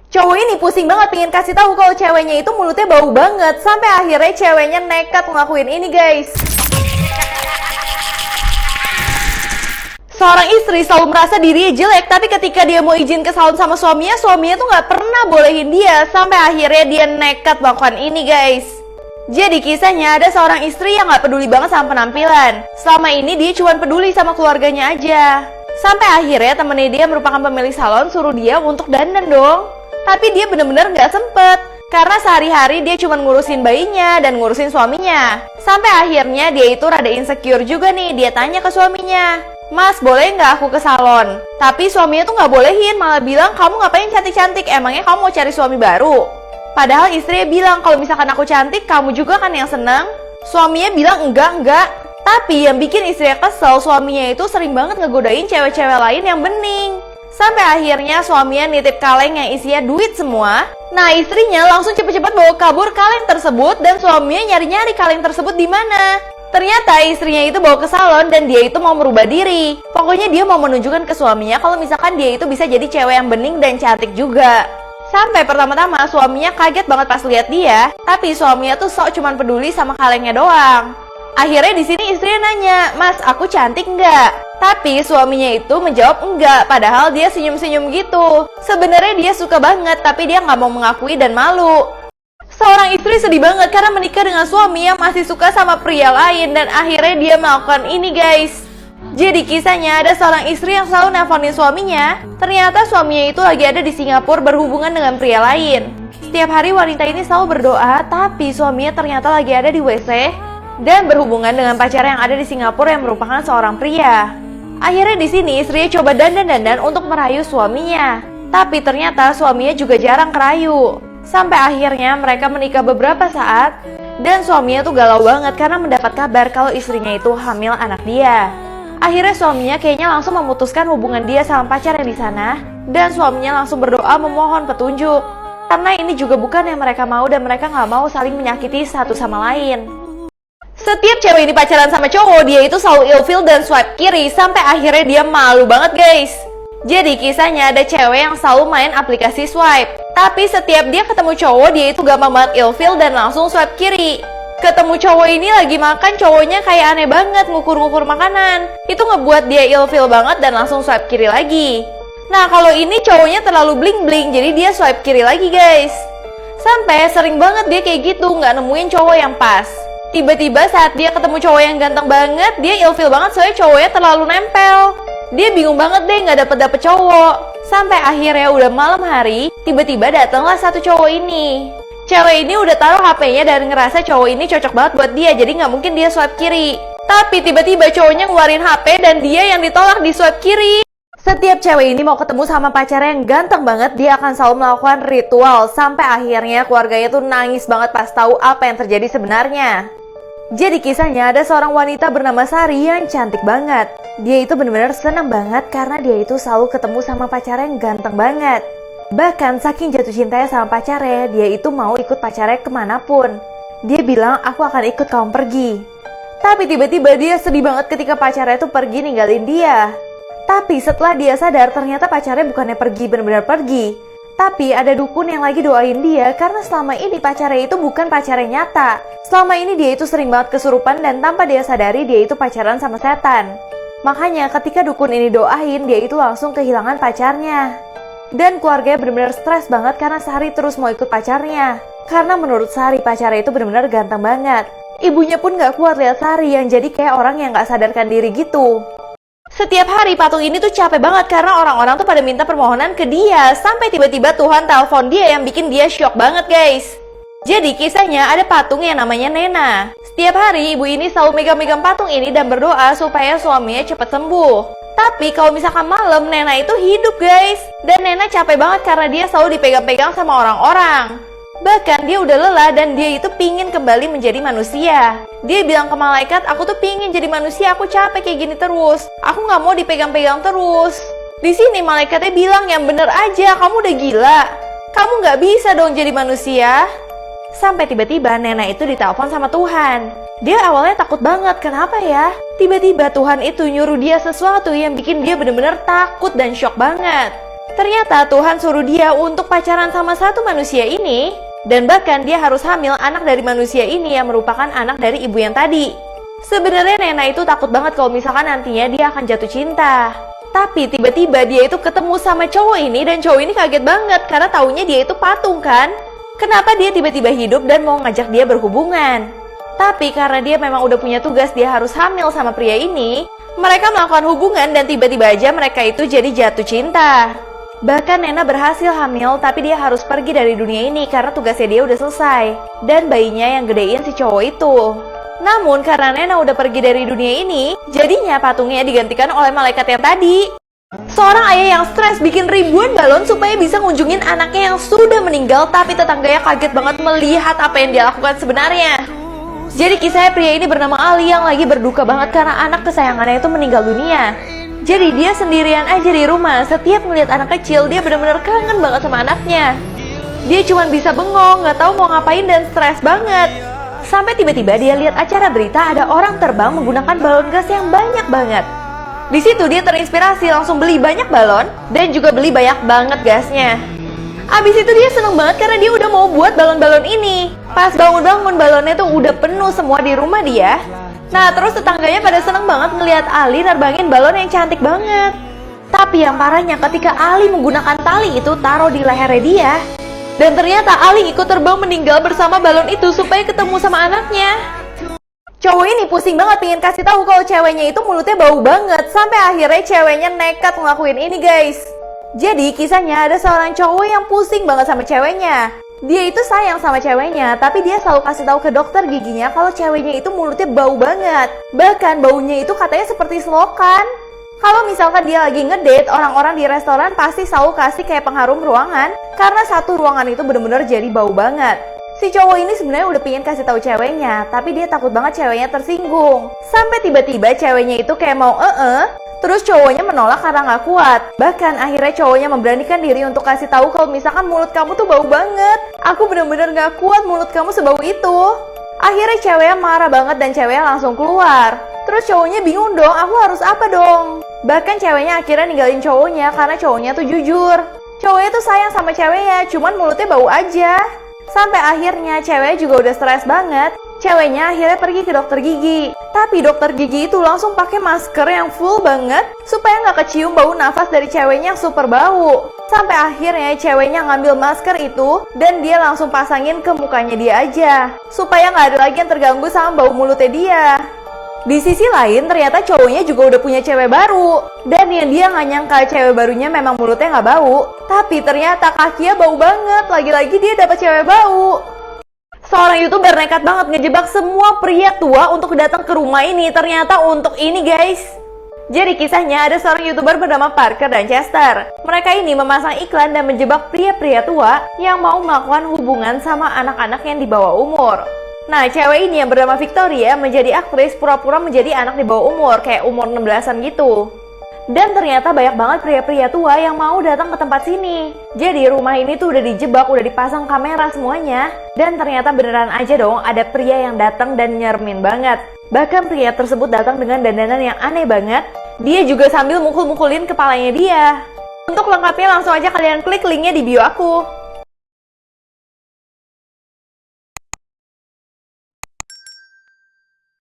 Cowok ini pusing banget pengen kasih tahu kalau ceweknya itu mulutnya bau banget, sampai akhirnya ceweknya nekat ngelakuin ini guys. Seorang istri selalu merasa dirinya jelek, tapi ketika dia mau izin ke salon sama suaminya tuh nggak pernah bolehin dia, sampai akhirnya dia nekat melakukan ini guys. Jadi kisahnya ada seorang istri yang nggak peduli banget sama penampilan. Selama ini dia cuma peduli sama keluarganya aja. Sampai akhirnya temennya dia merupakan pemilik salon suruh dia untuk dandan dong. Tapi dia bener-bener nggak sempet, karena sehari-hari dia cuma ngurusin bayinya dan ngurusin suaminya. Sampai akhirnya dia itu rada insecure juga nih, dia tanya ke suaminya, "Mas, boleh nggak aku ke salon?" Tapi suaminya tuh nggak bolehin, malah bilang, "Kamu ngapain cantik-cantik, emangnya kamu mau cari suami baru?" Padahal istrinya bilang, "Kalau misalkan aku cantik, kamu juga kan yang seneng." Suaminya bilang, enggak. Tapi yang bikin istrinya kesel, suaminya itu sering banget ngegodain cewek-cewek lain yang bening. Sampai akhirnya suaminya nitip kaleng yang isinya duit semua. Nah, istrinya langsung cepet-cepet bawa kabur kaleng tersebut dan suaminya nyari-nyari kaleng tersebut di mana. Ternyata istrinya itu bawa ke salon dan dia itu mau merubah diri. Pokoknya dia mau menunjukkan ke suaminya kalau misalkan dia itu bisa jadi cewek yang bening dan cantik juga. Sampai pertama-tama suaminya kaget banget pas lihat dia, tapi suaminya tuh sok cuman peduli sama kalengnya doang. Akhirnya di sini istrinya nanya, "Mas, aku cantik nggak?" Tapi suaminya itu menjawab enggak, padahal dia senyum-senyum gitu. Sebenarnya dia suka banget, tapi dia nggak mau mengakui dan malu. Seorang istri sedih banget karena menikah dengan suami yang masih suka sama pria lain, dan akhirnya dia melakukan ini guys. Jadi kisahnya ada seorang istri yang selalu nelfonin suaminya. Ternyata suaminya itu lagi ada di Singapura berhubungan dengan pria lain. Setiap hari wanita ini selalu berdoa, tapi suaminya ternyata lagi ada di WC dan berhubungan dengan pacar yang ada di Singapura yang merupakan seorang pria. Akhirnya di sini istrinya coba dandan-dandan untuk merayu suaminya. Tapi ternyata suaminya juga jarang kerayu. Sampai akhirnya mereka menikah beberapa saat dan suaminya tuh galau banget karena mendapat kabar kalau istrinya itu hamil anak dia. Akhirnya suaminya kayaknya langsung memutuskan hubungan dia sama pacar yang di sana dan suaminya langsung berdoa memohon petunjuk. Karena ini juga bukan yang mereka mau dan mereka nggak mau saling menyakiti satu sama lain. Setiap cewek ini pacaran sama cowok, dia itu selalu ilfeel dan swipe kiri, sampai akhirnya dia malu banget guys. Jadi kisahnya ada cewek yang selalu main aplikasi swipe, tapi setiap dia ketemu cowok, dia itu gampang banget ilfeel dan langsung swipe kiri. Ketemu cowok ini lagi makan, cowoknya kayak aneh banget ngukur-ngukur makanan. Itu ngebuat dia ilfeel banget dan langsung swipe kiri lagi. Nah, kalau ini cowoknya terlalu bling-bling, jadi dia swipe kiri lagi guys. Sampai sering banget dia kayak gitu, nggak nemuin cowok yang pas. Tiba-tiba saat dia ketemu cowok yang ganteng banget, dia ilfeel banget soalnya cowoknya terlalu nempel. Dia bingung banget deh nggak dapet cowok. Sampai akhirnya udah malam hari, tiba-tiba datanglah satu cowok ini. Cewek ini udah taruh HP-nya dan ngerasa cowok ini cocok banget buat dia, jadi nggak mungkin dia swipe kiri. Tapi tiba-tiba cowoknya ngeluarin HP dan dia yang ditolak di swipe kiri. Setiap cewek ini mau ketemu sama pacarnya yang ganteng banget, dia akan selalu melakukan ritual. Sampai akhirnya keluarganya tuh nangis banget pas tahu apa yang terjadi sebenarnya. Jadi kisahnya ada seorang wanita bernama Sari yang cantik banget. Dia itu benar-benar senang banget karena dia itu selalu ketemu sama pacarnya yang ganteng banget. Bahkan saking jatuh cintanya sama pacarnya, dia itu mau ikut pacarnya kemanapun. Dia bilang, "Aku akan ikut kamu pergi." Tapi tiba-tiba dia sedih banget ketika pacarnya itu pergi ninggalin dia. Tapi setelah dia sadar ternyata pacarnya bukannya pergi benar-benar pergi. Tapi ada dukun yang lagi doain dia karena selama ini pacarnya itu bukan pacarnya nyata. Selama ini dia itu sering banget kesurupan dan tanpa dia sadari dia itu pacaran sama setan. Makanya ketika dukun ini doain, dia itu langsung kehilangan pacarnya. Dan keluarganya benar-benar stres banget karena Sari terus mau ikut pacarnya. Karena menurut Sari pacarnya itu benar-benar ganteng banget. Ibunya pun gak kuat lihat Sari yang jadi kayak orang yang gak sadarkan diri gitu. Setiap hari patung ini tuh capek banget karena orang-orang tuh pada minta permohonan ke dia. Sampai tiba-tiba Tuhan telepon dia yang bikin dia shock banget guys. Jadi kisahnya ada patung yang namanya Nena. Setiap hari ibu ini selalu megang-megang patung ini dan berdoa supaya suaminya cepat sembuh. Tapi kalau misalkan malam Nena itu hidup guys. Dan Nena capek banget karena dia selalu dipegang-pegang sama orang-orang. Bahkan dia udah lelah dan dia itu pingin kembali menjadi manusia. Dia bilang ke malaikat, "Aku tuh pingin jadi manusia, aku capek kayak gini terus. Aku gak mau dipegang-pegang terus." Di sini malaikatnya bilang, "Yang bener aja, kamu udah gila. Kamu gak bisa dong jadi manusia." Sampai tiba-tiba Nena itu ditelepon sama Tuhan. Dia awalnya takut banget, kenapa ya? Tiba-tiba Tuhan itu nyuruh dia sesuatu yang bikin dia bener-bener takut dan shock banget. Ternyata Tuhan suruh dia untuk pacaran sama satu manusia ini, dan bahkan dia harus hamil anak dari manusia ini yang merupakan anak dari ibu yang tadi. Sebenarnya Nena itu takut banget kalau misalkan nantinya dia akan jatuh cinta. Tapi tiba-tiba dia itu ketemu sama cowok ini dan cowok ini kaget banget karena taunya dia itu patung kan. Kenapa dia tiba-tiba hidup dan mau ngajak dia berhubungan? Tapi karena dia memang udah punya tugas dia harus hamil sama pria ini, mereka melakukan hubungan dan tiba-tiba aja mereka itu jadi jatuh cinta. Bahkan Nena berhasil hamil tapi dia harus pergi dari dunia ini karena tugasnya dia udah selesai. Dan bayinya yang gedein si cowok itu. Namun karena Nena udah pergi dari dunia ini, jadinya patungnya digantikan oleh malaikat yang tadi. Seorang ayah yang stres bikin ribuan balon supaya bisa ngunjungin anaknya yang sudah meninggal, tapi tetangganya kaget banget melihat apa yang dia lakukan sebenarnya. Jadi kisahnya pria ini bernama Ali yang lagi berduka banget karena anak kesayangannya itu meninggal dunia. Jadi dia sendirian aja di rumah, setiap ngeliat anak kecil dia benar-benar kangen banget sama anaknya. Dia cuma bisa bengong, gak tahu mau ngapain dan stres banget. Sampai tiba-tiba dia lihat acara berita ada orang terbang menggunakan balon gas yang banyak banget. Di situ dia terinspirasi langsung beli banyak balon dan juga beli banyak banget gasnya. Abis itu dia seneng banget karena dia udah mau buat balon-balon ini. Pas bangun-bangun balonnya tuh udah penuh semua di rumah dia. Nah terus tetangganya pada seneng banget ngeliat Ali nerbangin balon yang cantik banget. Tapi yang parahnya ketika Ali menggunakan tali itu taruh di lehernya dia. Dan ternyata Ali ikut terbang meninggal bersama balon itu supaya ketemu sama anaknya. Cowok ini pusing banget pengen kasih tahu kalau ceweknya itu mulutnya bau banget. Sampai akhirnya ceweknya nekat ngelakuin ini guys. Jadi kisahnya ada seorang cowok yang pusing banget sama ceweknya. Dia itu sayang sama ceweknya, tapi dia selalu kasih tahu ke dokter giginya kalau ceweknya itu mulutnya bau banget. Bahkan baunya itu katanya seperti selokan. Kalau misalkan dia lagi ngedate, orang-orang di restoran pasti selalu kasih kayak pengharum ruangan karena satu ruangan itu bener-bener jadi bau banget. Si cowok ini sebenarnya udah pengen kasih tahu ceweknya, tapi dia takut banget ceweknya tersinggung. Sampai tiba-tiba ceweknya itu kayak mau terus cowoknya menolak karena nggak kuat. Bahkan akhirnya cowoknya memberanikan diri untuk kasih tahu kalau misalkan mulut kamu tuh bau banget. Aku bener-bener nggak kuat mulut kamu sebau itu. Akhirnya ceweknya marah banget dan ceweknya langsung keluar. Terus cowoknya bingung dong, aku harus apa dong? Bahkan ceweknya akhirnya ninggalin cowoknya karena cowoknya tuh jujur. Cowoknya tuh sayang sama ceweknya, cuman mulutnya bau aja. Sampai akhirnya ceweknya juga udah stres banget. Ceweknya akhirnya pergi ke dokter gigi. Tapi dokter gigi itu langsung pakai masker yang full banget supaya nggak kecium bau nafas dari ceweknya yang super bau. Sampai akhirnya ceweknya ngambil masker itu dan dia langsung pasangin ke mukanya dia aja supaya nggak ada lagi yang terganggu sama bau mulutnya dia. Di sisi lain ternyata cowoknya juga udah punya cewek baru. Dan yang dia nggak nyangka cewek barunya memang mulutnya nggak bau, tapi ternyata kakinya bau banget. Lagi-lagi dia dapat cewek bau. Seorang YouTuber nekat banget ngejebak semua pria tua untuk datang ke rumah ini. Ternyata untuk ini guys. Jadi kisahnya ada seorang YouTuber bernama Parker dan Chester. Mereka ini memasang iklan dan menjebak pria-pria tua yang mau melakukan hubungan sama anak-anak yang di bawah umur. Nah, cewek ini yang bernama Victoria menjadi aktris pura-pura menjadi anak di bawah umur, kayak umur 16-an gitu. Dan ternyata banyak banget pria-pria tua yang mau datang ke tempat sini. Jadi rumah ini tuh udah dijebak, udah dipasang kamera semuanya. Dan ternyata beneran aja dong ada pria yang datang dan nyermin banget. Bahkan pria tersebut datang dengan dandanan yang aneh banget. Dia juga sambil mukul-mukulin kepalanya dia. Untuk lengkapnya langsung aja kalian klik linknya di bio aku.